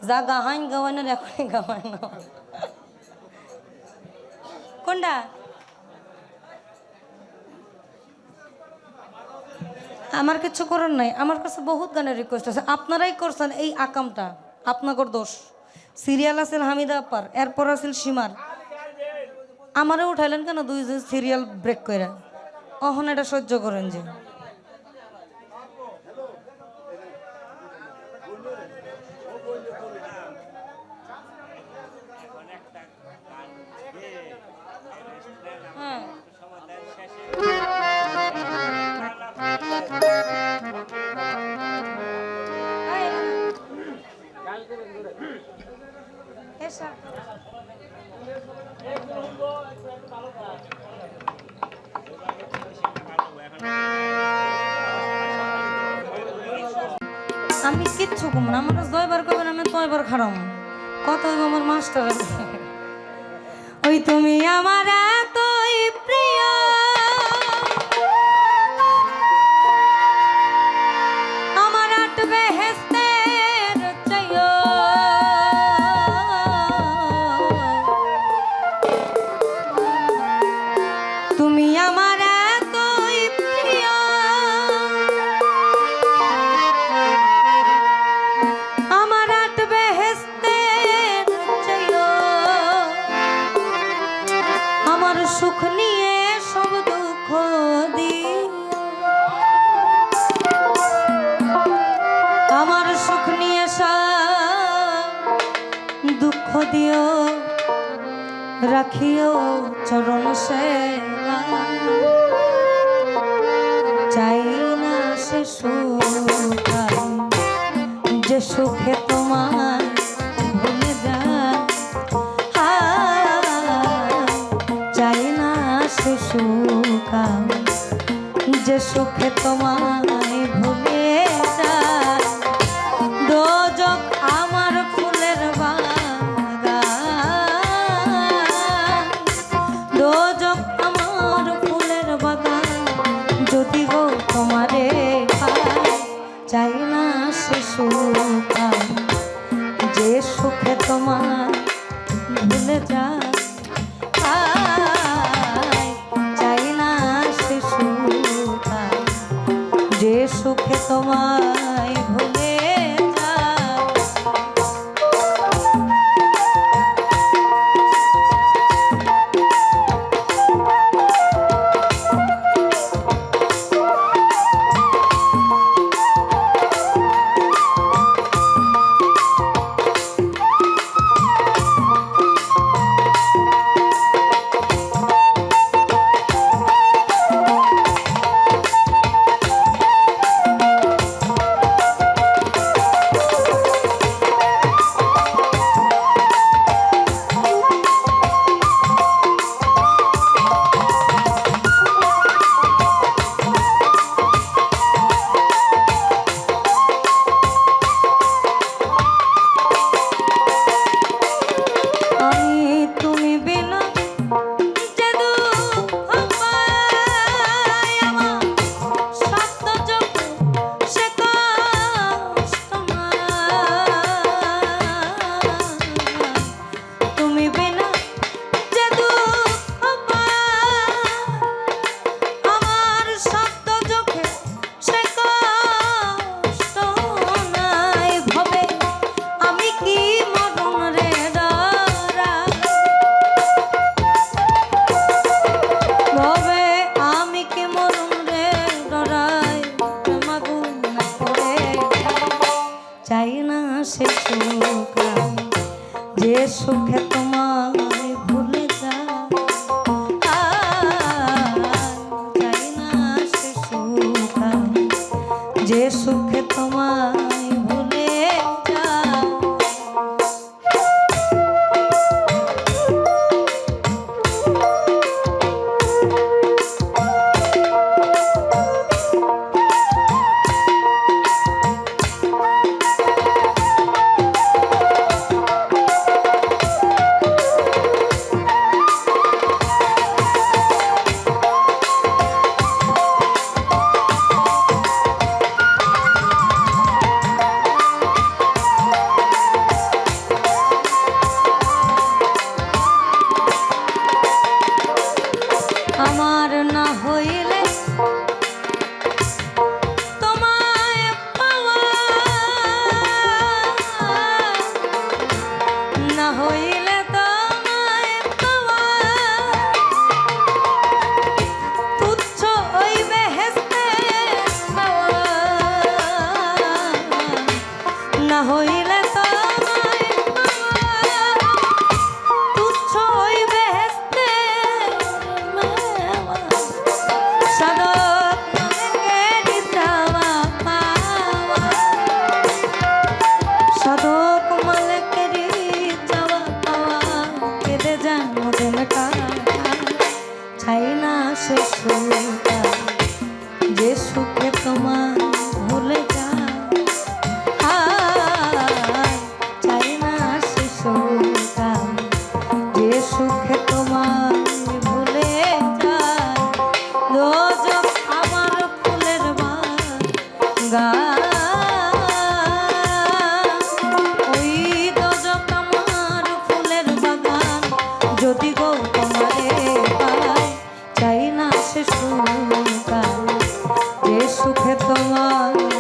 যা গাহাইন গাওয়ানোর এখনই গাওয়ানো কোনটা আমার কিছু করার নাই। আমার কাছে বহুত গানের রিকোয়েস্ট আছে, আপনারাই করছেন এই আকামটা, আপনাদের দোষ। সিরিয়াল আছিল হামিদা আপার, এরপর আছিল সীমার, আমারও উঠাইলেন কেন দুই সিরিয়াল ব্রেক করে? অহন এটা সহ্য করেন যে হ্যাঁ আমি কিচ্ছু কম না, আমার দয়বার করবেন, আমি তয়বার খারাম কত আমার মাস্টার ওই তুমি আমার এতই প্রিয় আমার আট বেহেস্তের চাইও তুমি আমার এতই প্রিয় আমার আট বেহেস্তের চাইও আমার সুখ নিয়ে সব দুঃখ দিও আমার সুখ নিয়ে সব দুঃখ দিও রাখিও চরণ সেবা চাই না সে সুখ যে সুখে তোমার ভুলে যায় চাই না সে সুখ যে সুখে তোমায় ভুলে যায় দোজক আমার ফুলের বাগান দোজক আমার ফুলের বাগান যদি গো তোমারে পাই চাই না সে সুখ যে সুখে তোমার ভুলে যায় চাই না সে সুখ যে সুখে তোমায় ভুলে যায় সে সুখ যে সুখে তোমায় ভুলে যায় চাই না সে সুখ যে সুখে তোমায় ভুলে যায় তোমার